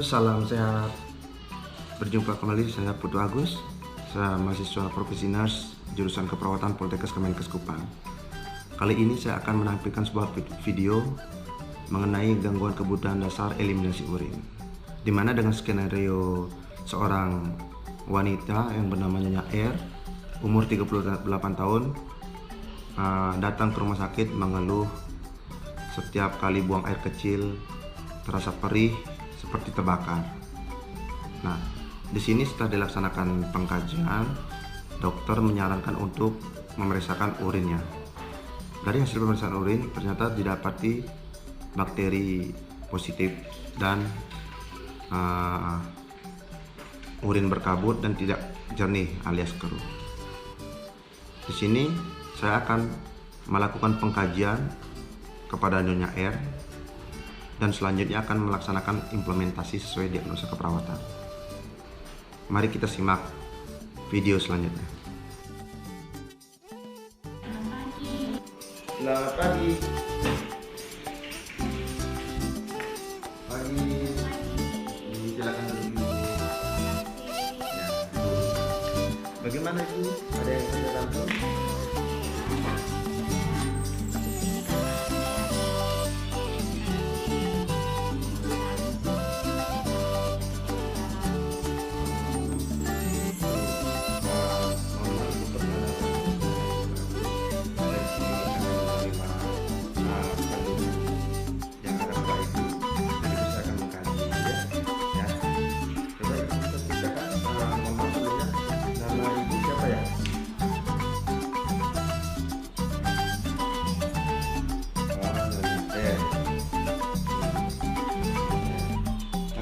salam sehat. Berjumpa kembali, saya Putu Agus. Saya mahasiswa Profesi Nurse jurusan Keperawatan Poltekkes Kemenkes Kupang. Kali ini saya akan menampilkan sebuah video mengenai gangguan kebutuhan dasar eliminasi urin, di mana dengan skenario seorang wanita yang bernama Nyonya R, umur 38 tahun, datang ke rumah sakit mengeluh setiap kali buang air kecil terasa perih seperti terbakar. Nah, di sini setelah dilaksanakan pengkajian, dokter menyarankan untuk memeriksakan urinnya. Dari hasil pemeriksaan urin ternyata didapati bakteri positif dan urin berkabut dan tidak jernih alias keruh. Di sini saya akan melakukan pengkajian kepada Nyonya R dan selanjutnya akan melaksanakan implementasi sesuai diagnosa keperawatan. Mari kita simak video selanjutnya. Selamat pagi. Pagi. Silakan duduk. Ya. Bagaimana Ibu? Ada yang saya bantu?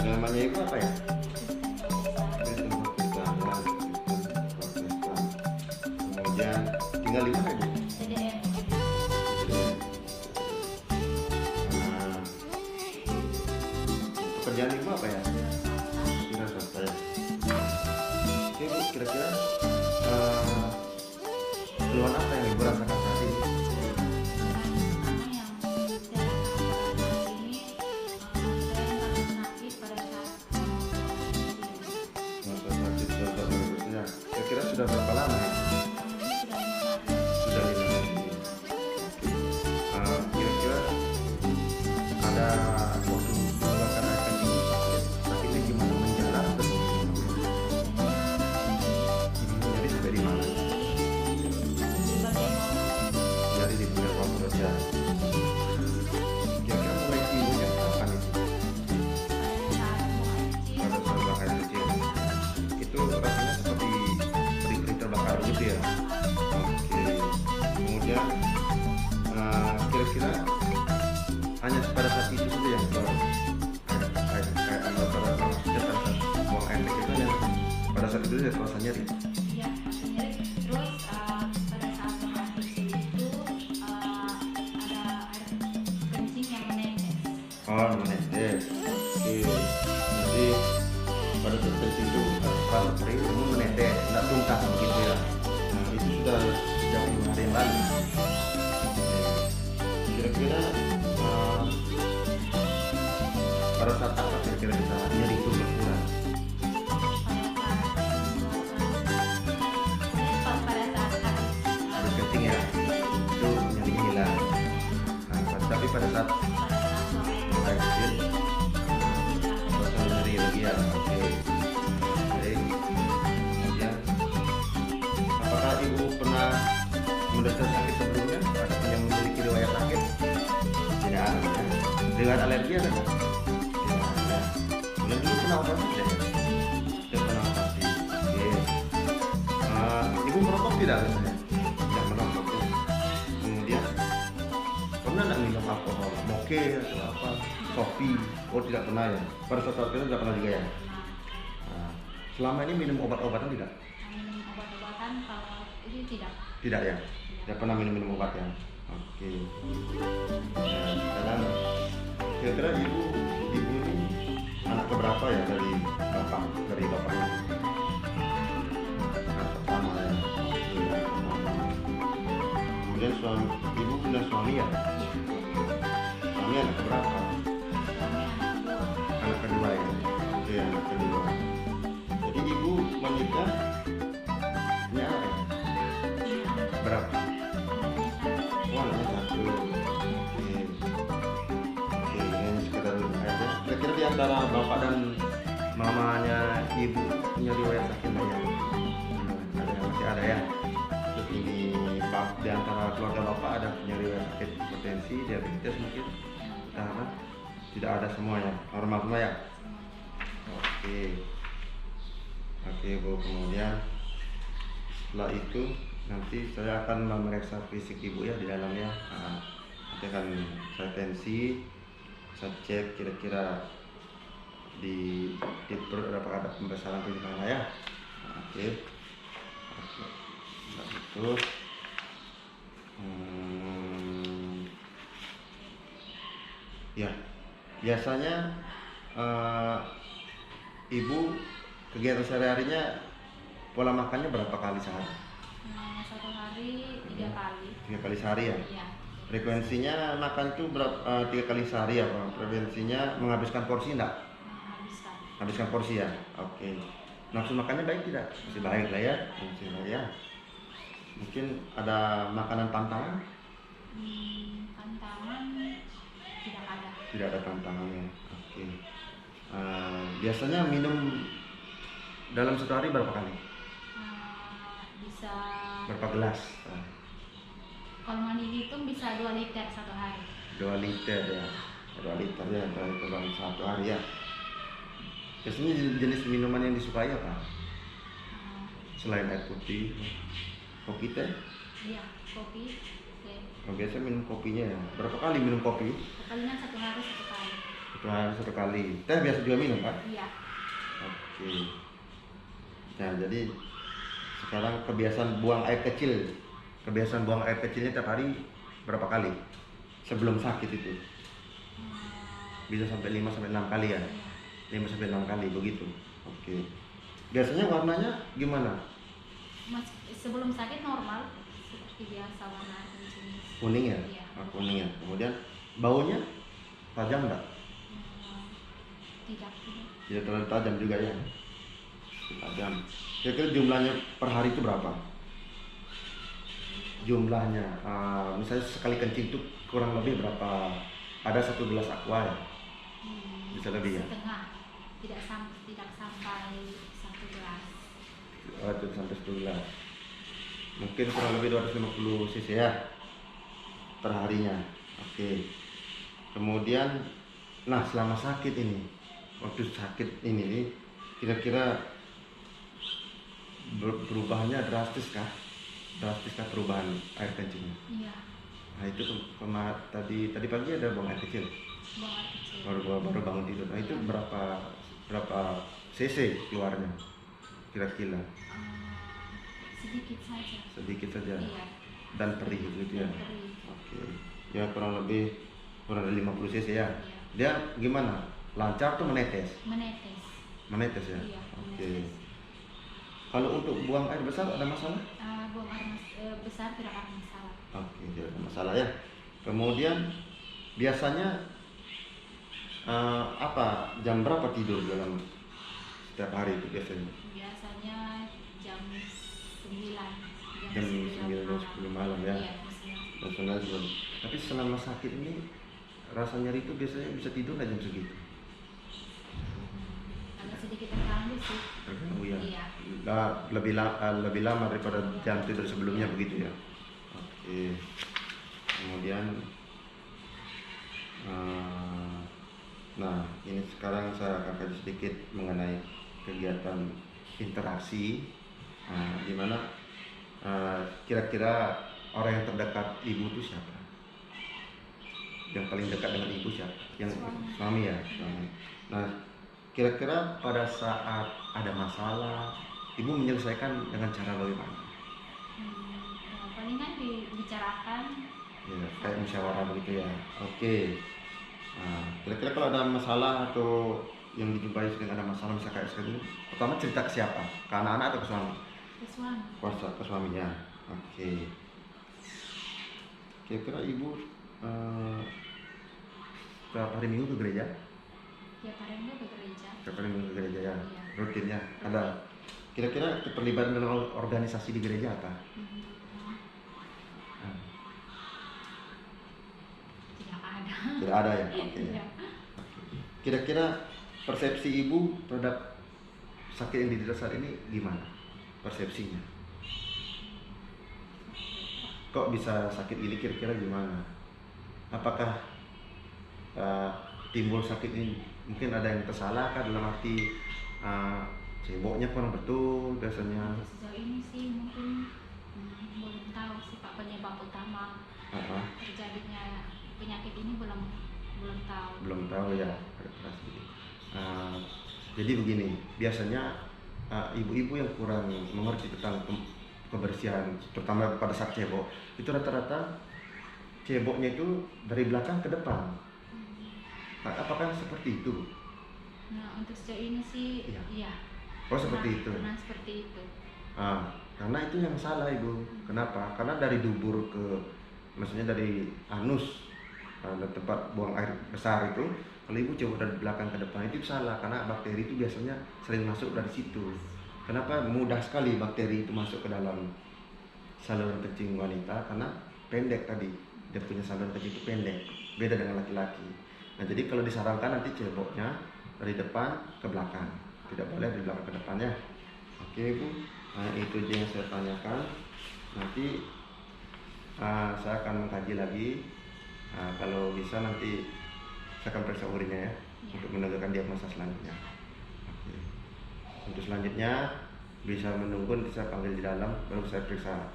Namanya Ibu apa ya? Kemudian tinggal di mana Ibu? Pekerjaan Ibu apa ya? Kira swasta ya. Oke Bu, kira-kira keluhan apa yang Ibu rasakan saat ini? Kira-kira sudah berapa lama ya? Sudah 5 hari. Kira-kira ada waktu mengeluarkan air kencing sakitnya gimana? Menjalar atau jadi sampai di mana? Jadi di bagian bawah ya. Kira-kira mulai timbulnya kapan itu? Pada saat buang air kecil. Itu rasanya seperti terbakar gitu ya. Oke. Kemudian kira-kira hanya pada saat itu saja yang kayak pada saat buang air kecil kan, pada saat itu ya terasa nyeri. Iya, terasa nyeri. Terus pada saat buang air kecil itu ada air kencing yang menetes. Oh, menetes. Oke. Jadi pada saat kencing itu terasa kering, namun menetes, tidak tuntas begitu ya. Nah, itu sudah sejak 5 hari yang lalu. Kira-kira pada saat apa kira-kira bisa nyeri itu berkurang? Pada saat Habis kencing ya, itu nyerinya hilang. Nah, tapi pada saat buang air kecil terasa nyeri lagi ya. Oke. Baik. Kemudian apakah Ibu pernah menderita sakit sebelumnya? Ada yang memiliki riwayat sakit? Tidak ada. Dengan alergi ada nggak? Tidak ada. Kemudian dulu pernah operasi tidak? Tidak pernah operasi. Oke. Ibu merokok tidak biasanya? Tidak merokok ya. Kemudian pernah nggak minum alkohol? Moke atau apa? Kopi? Oh tidak pernah ya. Pada saat itu tidak pernah juga ya. Nah, selama ini minum obat-obatan tidak? minum obat-obatan kalau ini tidak. Tidak ya. Tidak pernah minum obat ya. Oke. Nah, sekarang kira-kira ibu ini anak keberapa ya dari bapak? Anak pertama ya. Kemudian ibu punya suami ya? Suami anak keberapa? Suami anak kedua. Anak kedua ya. ya, kedua. Jadi ibu menikah punya anak ya? Punya anak. Berapa? Anaknya Oh, anaknya satu. Oke. Oke, ini sekedar aja. Kira-kira di antara bapak dan mamanya ibu punya riwayat sakit nggak ya? Ada, masih ada ya. Terus ini di antara keluarga bapak ada punya riwayat sakit hipertensi, diabetes mungkin? Karena tidak ada semua ya, normal semua ya. Oke, oke Bu. Kemudian setelah itu nanti saya akan memeriksa fisik ibu ya di dalamnya. Nah, nanti akan saya tensi, saya cek kira-kira di perut apakah ada pembesaran atau gimana ya. Nah, oke, oke, nah, itu. Ya, biasanya ibu kegiatan sehari-harinya pola makannya berapa kali sehari? satu hari 3 kali. 3 kali sehari ya? Iya. Frekuensinya makan tuh berapa? 3 kali sehari ya Pak? Frekuensinya menghabiskan porsi enggak? Habiskan. Habiskan porsi ya? Oke. Nafsu makannya baik tidak? Masih baik lah ya? Masih baik ya? Mungkin ada makanan pantangan? Tantangan tidak ada. Tidak ada pantangannya. Oke. Biasanya minum dalam satu hari berapa kali? Bisa Berapa gelas? kalau mandi hitung bisa 2 liter satu hari. 2 liter ya. 2 liter ya dalam satu hari ya. Biasanya jenis minuman yang disukai apa? Selain air putih, kopi teh? Iya, kopi. Ya. Biasa minum kopinya ya. Berapa kali minum kopi? Sekalinya satu hari 1 kali. Satu hari 1 kali. Teh biasa juga minum Pak? Iya. Oke. Nah jadi sekarang kebiasaan buang air kecil. Kebiasaan buang air kecilnya tiap hari berapa kali? Sebelum sakit itu? Bisa sampai 5 sampai 6 kali ya? 5 sampai 6 kali begitu. Oke. Biasanya warnanya gimana? Sebelum sakit normal seperti biasa warna kencing. Kuning ya? Iya. Kuning ya. Kemudian baunya tajam enggak? Tidak. Tidak terlalu tajam juga ya? Tajam. Kira-kira jumlahnya per hari itu berapa? Jumlahnya, misalnya sekali kencing itu kurang lebih berapa? Ada 1 gelas aqua ya? Bisa lebih ya? Setengah. Tidak sampai 1 gelas. Itu sampai 1 gelas. Mungkin kurang lebih 250 cc ya per harinya. Oke. Kemudian, nah selama sakit ini, waktu sakit ini nih, kira-kira perubahannya drastis kah? Drastis kah perubahan air kencingnya? Iya. Nah itu tadi pagi ada buang air kecil. Buang air kecil. Baru bangun tidur. Nah itu berapa cc keluarnya? Kira-kira? Sedikit saja. Sedikit saja. Iya. Dan perih gitu ya. Perih. Oke. Ya kurang dari 50 cc ya. Iya. Dia gimana? Lancar tuh menetes? Menetes. Menetes ya. Iya. Oke. Menetes. Kalau untuk buang air besar ada masalah? Buang air besar tidak ada masalah. Oke, tidak ada masalah ya. Kemudian biasanya jam berapa tidur dalam setiap hari itu biasanya? Biasanya jam 9. Jam 9 atau 10 malam ya. Iya, Masalah juga. Tapi selama sakit ini rasa nyeri itu biasanya bisa tidur nggak jam segitu? agak sedikit terganggu sih. Terganggu ya. Iya. Lebih lama daripada jam tidur sebelumnya begitu ya. Oke. Kemudian nah ini sekarang saya akan kaji sedikit mengenai kegiatan interaksi, di mana kira-kira orang yang terdekat ibu itu siapa? Yang paling dekat dengan ibu siapa? Yang suami ya. Suami. Nah kira-kira pada saat ada masalah ibu menyelesaikan dengan cara bagaimana? Palingan dibicarakan. Ya, kayak musyawarah begitu ya. Oke. Nah, kira-kira kalau ada masalah atau yang dijumpai sering ada masalah misalnya kayak sekarang, pertama cerita ke siapa? Ke anak-anak atau ke suami? Ke suami. Ke suaminya. Oke. Kira-kira ibu setiap hari Minggu ke gereja? Tiap hari enggak ke gereja. Tiap hari ke gereja ya, Iya. rutinnya. Ada kira-kira keterlibatan dalam organisasi di gereja apa? Nah, Tidak ada. tidak ada ya. Oke. Iya. Kira-kira persepsi ibu terhadap sakit yang diderita saat ini gimana? Persepsinya? Kok bisa sakit ini, kira-kira gimana? Apakah timbul sakit ini mungkin ada yang tersalahkah dalam arti ceboknya kurang betul biasanya? Untuk sejauh ini sih mungkin belum tahu sih Pak penyebab utama terjadinya penyakit ini belum tahu. Belum tahu ya. Jadi begini, biasanya ibu-ibu yang kurang mengerti tentang kebersihan, terutama pada saat cebok, itu rata-rata ceboknya itu dari belakang ke depan. Apakah seperti itu? Nah untuk sejauh ini sih iya. Oh seperti itu. Pernah seperti itu. Karena itu yang salah ibu. Kenapa? Karena dari dubur ke, maksudnya dari anus, tempat buang air besar itu, kalau ibu coba dari belakang ke depan itu salah, karena bakteri itu biasanya sering masuk dari situ. Kenapa mudah sekali bakteri itu masuk ke dalam saluran kencing wanita? Karena pendek tadi, dia punya saluran kencing itu pendek, beda dengan laki-laki. Nah jadi kalau disarankan nanti ceboknya dari depan ke belakang, tidak boleh dari belakang ke depan ya. Oke ibu, itu aja yang saya tanyakan. Nanti saya akan mengkaji lagi. Kalau bisa nanti saya akan periksa urinnya ya, untuk menegakkan diagnosa selanjutnya. Oke. Untuk selanjutnya bisa menunggu nanti saya panggil di dalam, baru saya periksa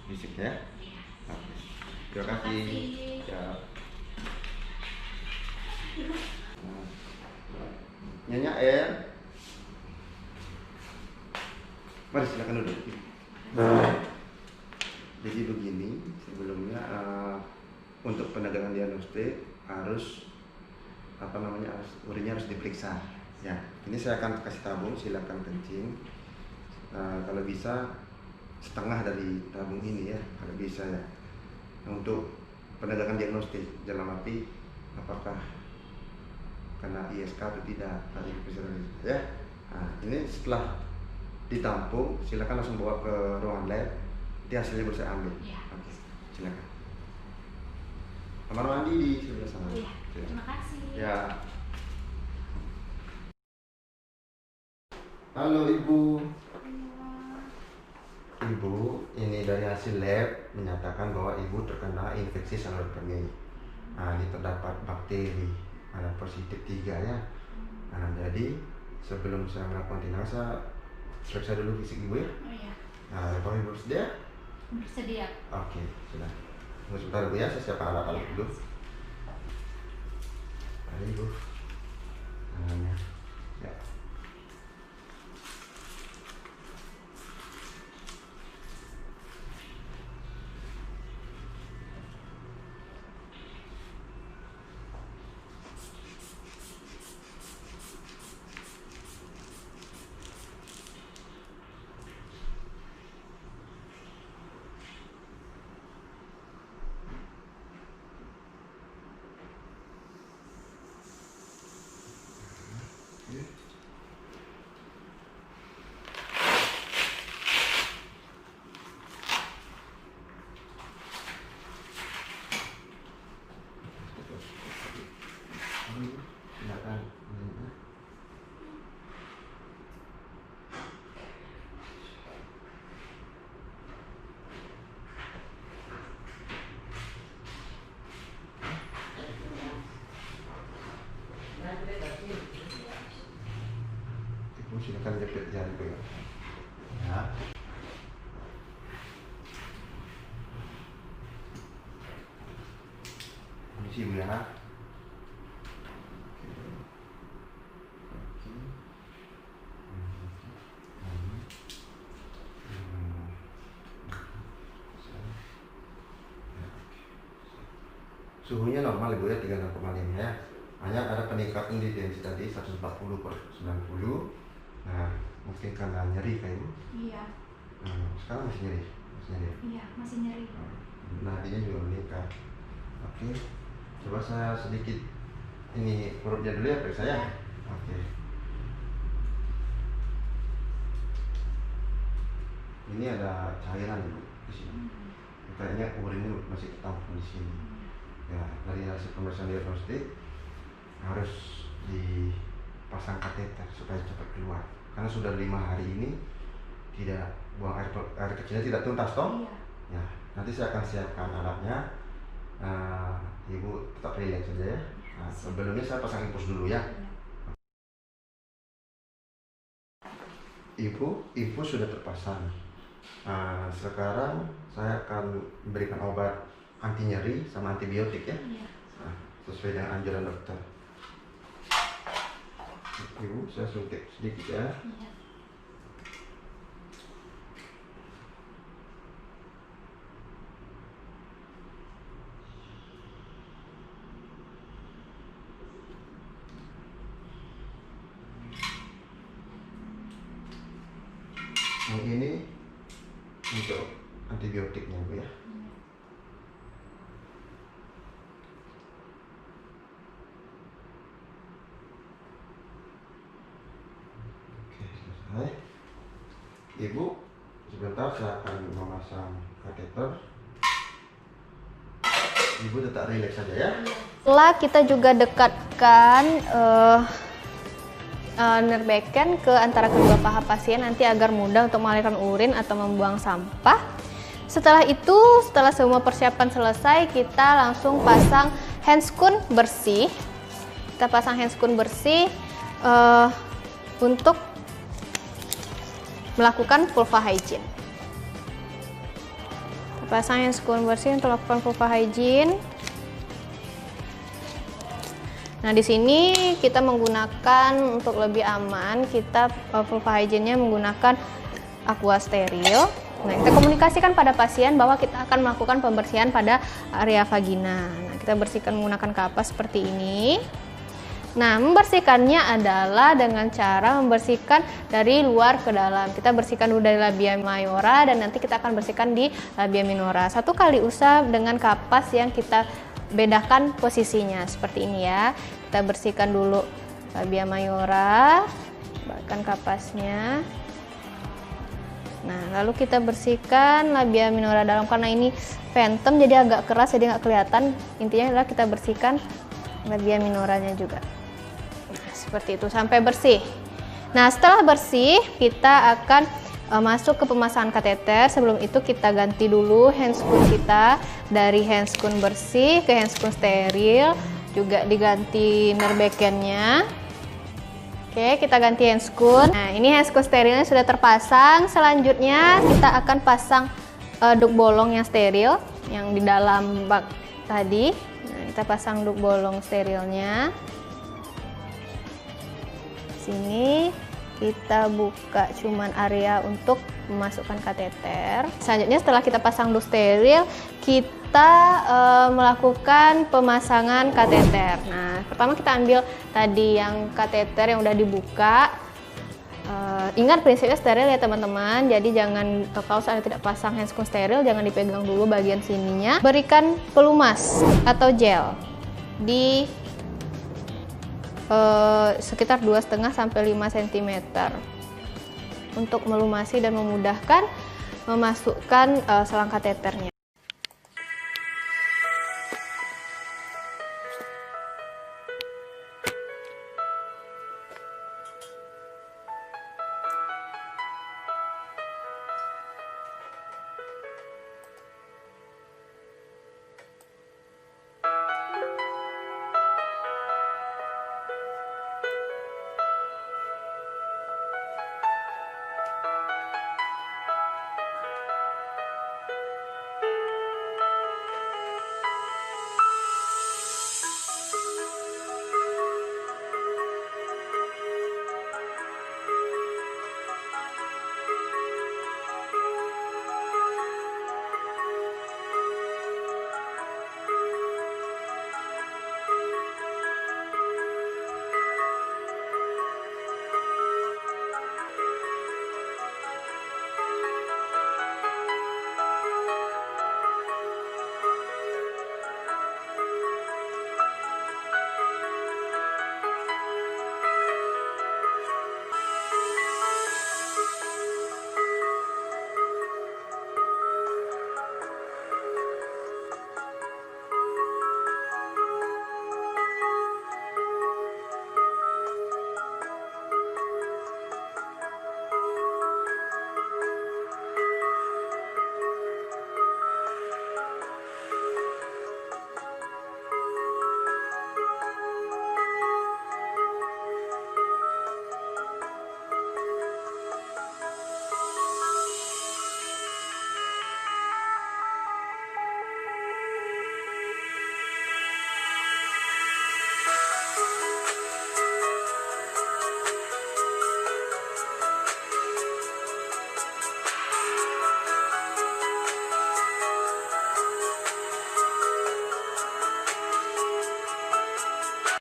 fisik ya. Oke. Terima kasih. Ya. Nyonya Air, mari silakan duduk. Jadi begini, sebelumnya untuk penegakan diagnostik harus urinnya harus diperiksa. Ya, ini saya akan kasih tabung, silakan kencing. Kalau bisa setengah dari tabung ini ya, kalau bisa ya. Untuk penegakan diagnostik dalam arti apakah kena ISK atau tidak tadi ya. Ini setelah ditampung, silakan langsung bawa ke ruangan lab. Nanti hasilnya baru saya ambil. Ya. Oke, silakan. Kamar mandi di sebelah sana. Iya. Terima kasih. Ya. Halo Ibu. Ibu, ini dari hasil lab menyatakan bahwa Ibu terkena infeksi saluran kemih. Ini terdapat bakteri, ada positif 3 ya. Jadi sebelum saya melakukan tindakan, saya periksa dulu fisik Ibu ya. Oh iya. Apakah Ibu bersedia? Bersedia. Oke, sudah. Tunggu sebentar Ibu ya, saya siapkan alat-alat dulu. Ayo Ibu. Tangannya. Ya. Silakan. Ibu silakan jepit jari Ibu ya. Permisi Ibu ya. Suhunya normal Ibu ya, 36,5 ya. Hanya ada peningkatan di tensi tadi 140/90. Mungkin karena nyeri kayak Ibu. Iya. Sekarang masih nyeri. Iya, masih nyeri. Nadinya juga meningkat. Oke. Coba saya sedikit Ini perutnya dulu ya periksa ya. Oke. Ini ada cairan dulu di sini. Kayaknya urinnya masih ketampung di sini. Ya, dari hasil pemeriksaan diagnostik harus dipasang kateter supaya cepat keluar. Karena sudah 5 hari ini tidak buang air kecilnya tidak tuntas toh. Iya. Ya, nanti saya akan siapkan alatnya. Ibu tetap relax saja ya. Nah, sebelumnya saya pasang infus dulu ya. Infus sudah terpasang. Sekarang saya akan memberikan obat anti nyeri sama antibiotik ya. Nah, sesuai dengan anjuran dokter. Ibu, saya suntik sedikit ya. Yang ini untuk antibiotiknya Bu ya. Oke, selesai. Ibu, sebentar saya akan memasang kateter. Ibu tetap relax saja ya. Setelah kita juga dekatkan nerbeken ke antara kedua paha pasien nanti agar mudah untuk mengalirkan urin atau membuang sampah. Setelah itu, setelah semua persiapan selesai, kita langsung pasang handscoon bersih. Kita pasang handscoon bersih untuk melakukan vulva hygiene. Kita pasang handscoon bersih untuk melakukan vulva hygiene. Nah, di sini kita menggunakan untuk lebih aman, kita vulva hygiene-nya menggunakan aqua steril. Nah, kita komunikasikan pada pasien bahwa kita akan melakukan pembersihan pada area vagina. Nah, kita bersihkan menggunakan kapas seperti ini. Nah, membersihkannya adalah dengan cara membersihkan dari luar ke dalam. Kita bersihkan dulu dari labia mayora dan nanti kita akan bersihkan di labia minora. 1 kali usap dengan kapas yang kita bedakan posisinya seperti ini ya. Kita bersihkan dulu labia mayora, bahkan kapasnya. Nah, lalu kita bersihkan labia minora dalam karena ini phantom jadi agak keras jadi nggak kelihatan. Intinya adalah kita bersihkan labia minoranya juga. Nah, seperti itu sampai bersih. Nah, setelah bersih kita akan masuk ke pemasangan kateter. Sebelum itu kita ganti dulu handscoon kita dari handscoon bersih ke handscoon steril, juga diganti nerbekennya. Oke, kita ganti handscoon. Nah, ini handscoon sterilnya sudah terpasang. Selanjutnya kita akan pasang duk bolong yang steril yang di dalam bak tadi. Nah, kita pasang duk bolong sterilnya. Sini kita buka cuman area untuk memasukkan kateter. Selanjutnya setelah kita pasang duk steril, kita melakukan pemasangan kateter. Nah, pertama kita ambil tadi yang kateter yang udah dibuka. Ingat prinsipnya steril ya teman-teman. Jadi jangan, kalau saya tidak pasang handscoon steril, jangan dipegang dulu bagian sininya. Berikan pelumas atau gel di sekitar 2,5 sampai 5 cm untuk melumasi dan memudahkan memasukkan selang kateternya.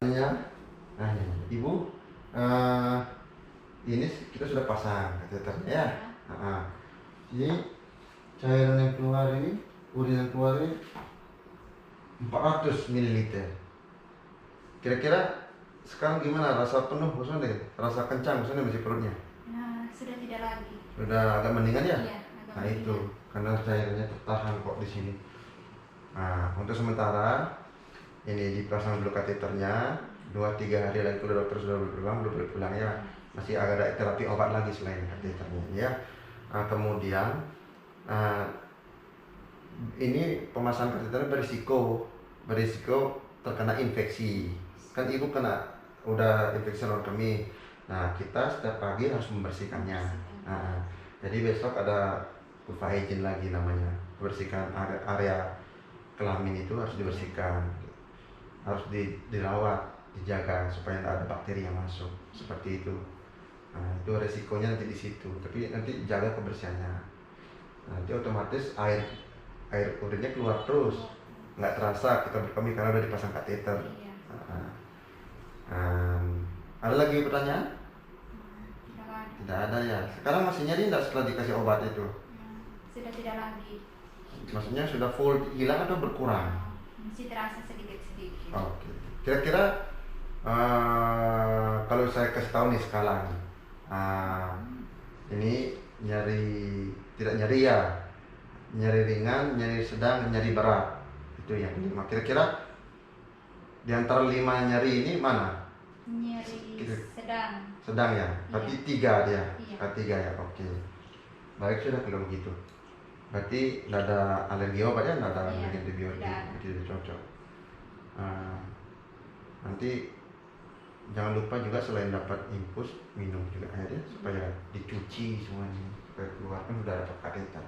Ya, nah ini, ibu, ini kita sudah pasang kateternya ya. Jadi cairan yang keluar ini, urin yang keluar ini 400 ml. Kira-kira sekarang gimana? Rasa penuh maksudnya, rasa kencang maksudnya masih perutnya? Nah, sudah tidak lagi. Sudah agak mendingan ya? Iya, agak Nah mendingan. itu karena cairannya tertahan kok di sini. Nah untuk sementara ini dipasang dulu kateternya. 2-3 hari lagi kalau dokter sudah belum boleh pulang ya. Masih agak ada terapi obat lagi selain kateternya ya. Nah, kemudian ini pemasangan kateter berisiko terkena infeksi. Kan ibu udah infeksi saluran kemih. Nah kita setiap pagi harus membersihkannya. Nah, jadi besok ada vulva hygiene lagi namanya, bersihkan area kelamin itu harus dibersihkan, harus dirawat, dijaga supaya tidak ada bakteri yang masuk seperti itu. Nah, itu resikonya nanti di situ, tapi nanti jaga kebersihannya. Nanti otomatis air urinnya keluar terus, nggak terasa kita berkemih karena udah dipasang kateter. Ada lagi pertanyaan? Tidak ada ya. Sekarang masih nyeri nggak setelah dikasih obat itu? Sudah tidak lagi. Maksudnya sudah full hilang atau berkurang? Masih terasa sedikit-sedikit. Oke. Kira-kira kalau saya kasih tahu nih sekarang, ini tidak nyeri ya, nyeri ringan, nyeri sedang, nyeri berat, itu yang 5. Kira-kira di antara 5 nyeri ini mana? Nyeri sedang. Sedang ya, berarti 3 dia. Iya. 3 ya, oke. Baik sudah kalau begitu. Berarti tidak ada alergi obat ya, tidak ada alergi antibiotik, jadi cocok. Nanti jangan lupa juga selain dapat infus, minum juga airnya supaya dicuci semuanya, supaya keluar kan sudah dapat kateter.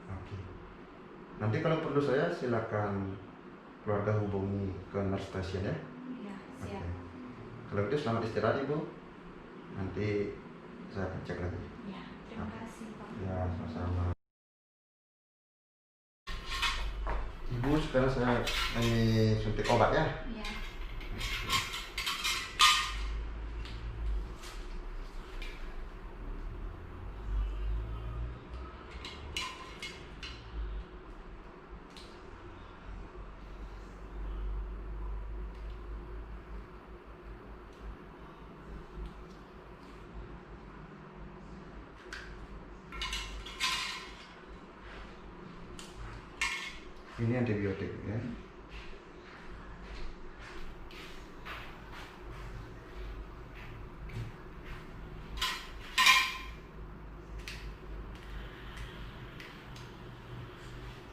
Oke. Nanti kalau perlu saya silakan keluarga hubungi ke nurse station ya. Iya, siap. Oke. Kalau gitu selamat istirahat ibu. Nanti saya akan cek lagi. Ya, terima kasih Pak. Ya, sama-sama. Ibu, sekarang saya ini suntik obat ya. Iya. Ini antibiotik ya.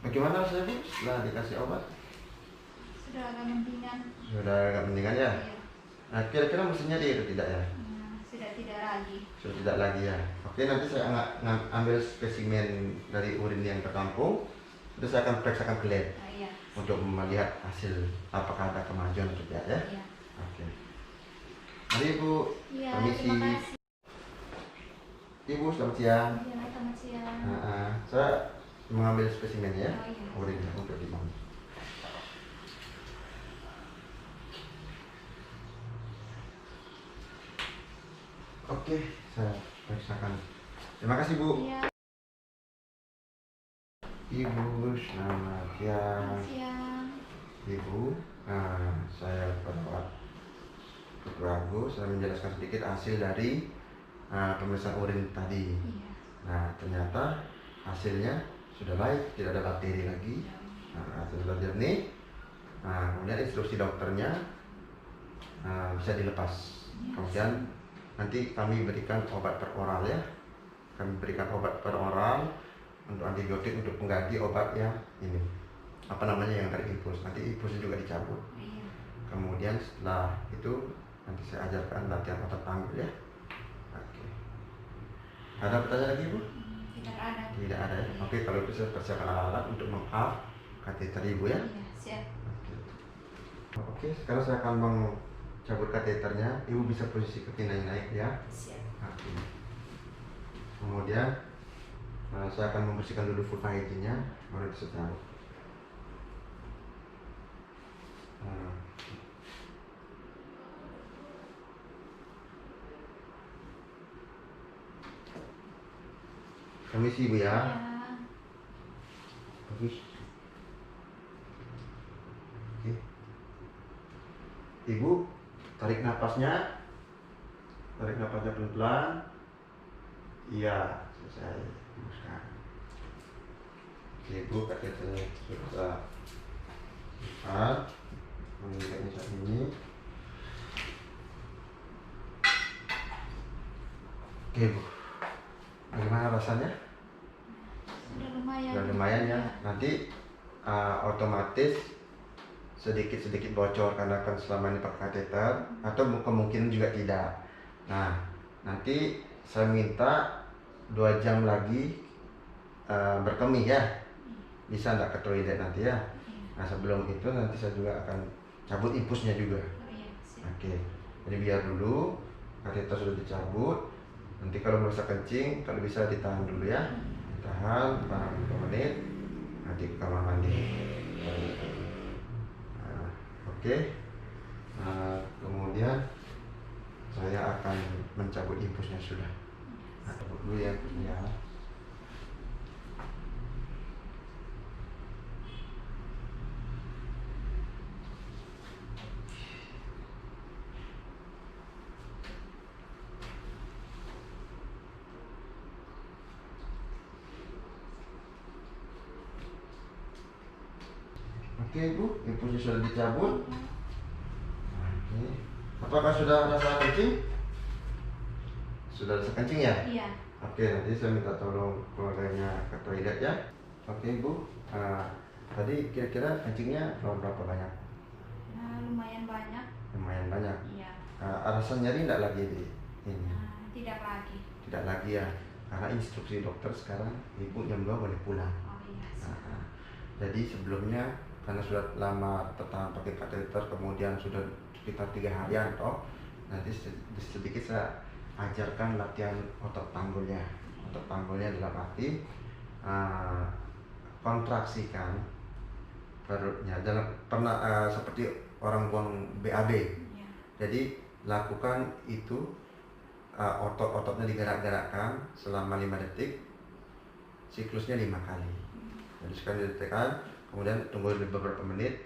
Bagaimana rasanya Bu setelah dikasih obat? Sudah agak mendingan. Sudah agak mendingan ya? Iya. Nah, kira-kira mesti nyeri atau tidak ya? Sudah tidak lagi. Sudah tidak lagi ya. Oke, nanti saya ambil spesimen dari urin yang tertampung. Terus saya akan periksakan ke lab Iya. untuk melihat hasil apakah ada kemajuan atau tidak ya. Iya. Oke. Mari Ibu, Iya, permisi. terima kasih. Ibu selamat siang. Iya, selamat siang. Saya mengambil spesimen ya, Oh, iya. urinnya untuk dimana. Oke, saya periksakan. Terima kasih Bu. Iya. Ibu, selamat siang. Selamat siang. Ibu, saya perawat Dr. Agus. Saya menjelaskan sedikit hasil dari pemeriksaan urin tadi. Iya. Nah, ternyata hasilnya sudah baik, tidak ada bakteri lagi. Hasil sudah jernih. Kemudian instruksi dokternya bisa dilepas. Kemudian nanti kami berikan obat per oral ya. Kami berikan obat per oral untuk antibiotik untuk pengganti obat yang ini. Apa namanya yang dari infus. Nanti infusnya juga dicabut. Iya. Kemudian setelah itu nanti saya ajarkan latihan otot panggul ya. Oke. Ada pertanyaan lagi Bu? Tidak ada. Tidak ada ya. Oke, kalau itu saya persiapkan alat-alat untuk meng-up kateter Ibu ya. Iya, siap. Oke, sekarang saya akan mencabut kateternya. Ibu bisa posisi kaki naik ya. Siap. Oke. Kemudian saya akan membersihkan dulu vulva hygiene-nya, baru disecabut. Permisi ibu ya. Ya. Bagus. Oke. Ibu tarik napasnya. Tarik napasnya pelan-pelan. Iya, selesai. Hembuskan. Oke, ibu katetnya sudah lihat. Mengikatnya saat ini. Oke, Bu. Bagaimana rasanya? Sudah lumayan. Sudah lumayan ya. Nanti otomatis sedikit-sedikit bocor karena kan selama ini pakai kateter, atau kemungkinan juga tidak. Nah, nanti saya minta 2 jam lagi berkemih ya. Bisa enggak ke toilet nanti ya? Nah, sebelum itu nanti saya juga akan cabut infusnya juga. Oh, iya, siap. Oke, jadi biar dulu kateter sudah dicabut. Nanti kalau merasa kencing, kalau bisa ditahan dulu ya. Ditahan beberapa menit. Nanti ke kamar mandi. Nah, oke. Nah, kemudian saya akan mencabut infusnya sudah. Nah, cabut dulu ya infusnya. Oke Bu, infusnya sudah dicabut. Oke. Apakah sudah rasa kencing? Sudah rasa kencing ya? Iya. Oke, nanti saya minta tolong keluarganya ke toilet ya. Oke Bu, tadi kira-kira kencingnya berapa banyak? Nah, lumayan banyak. Lumayan banyak. Iya. Rasa nyeri enggak lagi di ini? Nah, tidak lagi. Tidak lagi ya, karena instruksi dokter sekarang ibu jam 2 boleh pulang. Oh iya. Siap. Jadi sebelumnya karena sudah lama bertahan pakai kateter, kemudian sudah sekitar 3 harian toh, nanti sedikit saya ajarkan latihan otot panggulnya. Otot panggulnya dalam arti kontraksikan perutnya, jangan pernah seperti orang buang BAB. Iya. Jadi lakukan itu, otot-ototnya digerak-gerakkan selama 5 detik, siklusnya 5 kali. Jadi sekali ditekan, kemudian tunggu beberapa menit,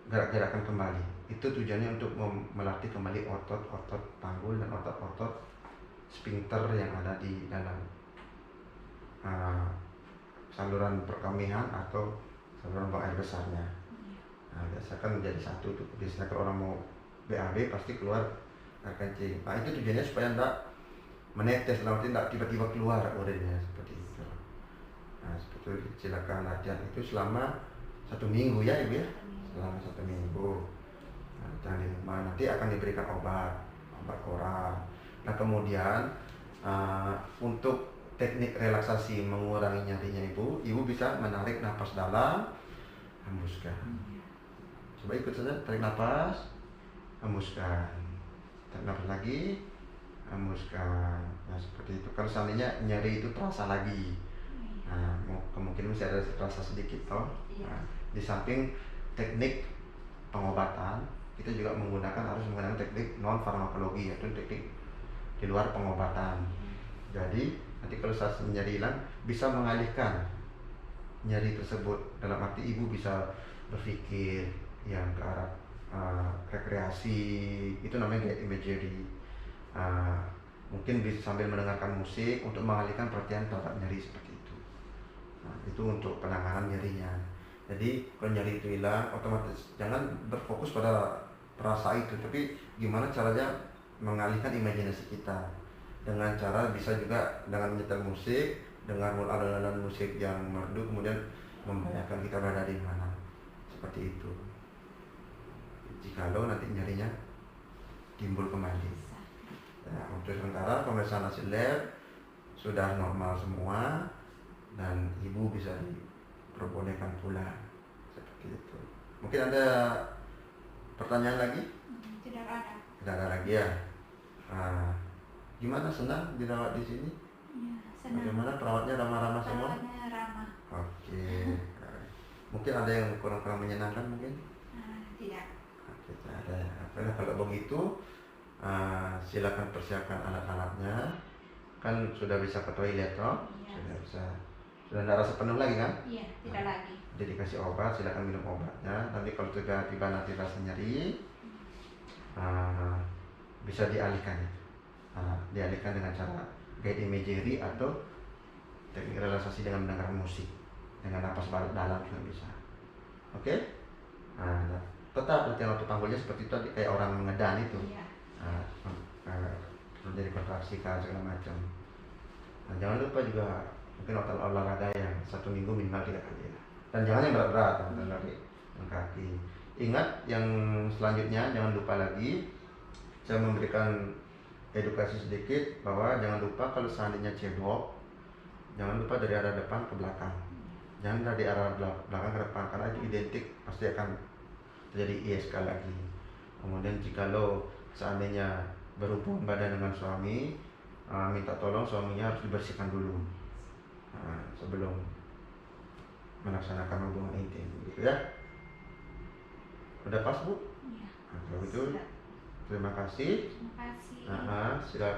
gerak-gerakkan kembali. Itu tujuannya untuk melatih kembali otot-otot panggul dan otot-otot sphincter yang ada di dalam saluran perkemihan atau saluran buang air besarnya. Nah, biasa kan menjadi satu tuh. Biasanya kalau orang mau BAB pasti keluar air kencing. Nah, itu tujuannya supaya enggak menetes, nanti enggak tiba-tiba keluar urinnya seperti itu. Nah, seperti itu. Silakan latihan itu selama 1 minggu ya Ibu ya. Selama 1 minggu. Nah, jangan di rumah. Nanti akan diberikan obat oral. Nah, kemudian untuk teknik relaksasi mengurangi nyerinya Ibu bisa menarik napas dalam, hembuskan. Coba ikut saja, tarik napas, hembuskan. Tarik napas lagi, hembuskan. Nah, seperti itu. Kalau seandainya nyeri itu terasa lagi, nah, kemungkinan masih ada rasa sedikit toh. Nah, di samping teknik pengobatan, kita juga harus menggunakan teknik non farmakologi, yaitu teknik di luar pengobatan. Jadi nanti kalau saat nyeri hilang, bisa mengalihkan nyeri tersebut. Dalam arti ibu bisa berpikir yang ke arah rekreasi, itu namanya gaya imagery. Mungkin bisa sambil mendengarkan musik untuk mengalihkan perhatian terhadap nyeri seperti itu. Nah, itu untuk penanganan nyerinya. Jadi kalau nyeri itu hilang, otomatis jangan berfokus pada rasa itu, tapi gimana caranya mengalihkan imajinasi kita dengan cara bisa juga dengan menyetel musik, dengan alunan musik yang merdu, kemudian membayangkan kita berada di mana, seperti itu. Jikalau nanti nyerinya timbul kembali. Nah, untuk sementara pemeriksaan hasil lab sudah normal semua dan ibu bisa diperbolehkan pulang, seperti itu. Mungkin ada pertanyaan lagi? Tidak ada. Tidak ada lagi ya. Gimana, senang dirawat di sini? Iya, senang. Bagaimana perawatnya, ramah-ramah semua? Perawatnya ramah. Oke. Mungkin ada yang kurang menyenangkan mungkin? Tidak. Tidak ada. Kalau begitu silakan persiapkan alat-alatnya. kan sudah bisa ke toilet toh? Iya. Sudah bisa. Sudah tidak rasa penuh lagi kan? Iya, tidak lagi. Jadi dikasih obat, silakan minum obatnya. Nanti kalau tiba-tiba nanti rasa nyeri, bisa dialihkan ya. Dialihkan dengan cara guide imagery atau teknik relaksasi dengan mendengar musik, dengan napas balik dalam juga bisa. Oke? Tetap latihan otot panggulnya seperti itu, kayak orang mengedan itu. Iya. Jadi kontraksi kan segala macam. Nah, jangan lupa juga mungkin olahraga yang 1 minggu minimal 3 kali ya. Dan jangan yang berat-berat, teman-teman, lari yang kaki. Ingat yang selanjutnya jangan lupa lagi saya memberikan edukasi sedikit bahwa jangan lupa kalau seandainya cebok, jangan lupa dari arah depan ke belakang. Jangan dari arah belakang ke depan karena itu identik pasti akan terjadi ISK lagi. Kemudian jikalau seandainya berhubungan badan dengan suami, minta tolong suaminya harus dibersihkan dulu sebelum melaksanakan hubungan intim, gitu ya. Udah pas Bu? Iya. Kalau gitu Siap. terima kasih. Terima kasih.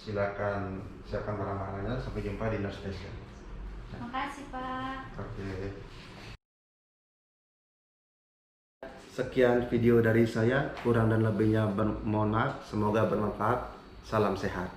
Silakan siapkan barang-barangnya. Sampai jumpa di nurse station. Terima kasih Pak. Oke. Sekian video dari saya, kurang dan lebihnya mohon maaf. Semoga bermanfaat. Salam sehat.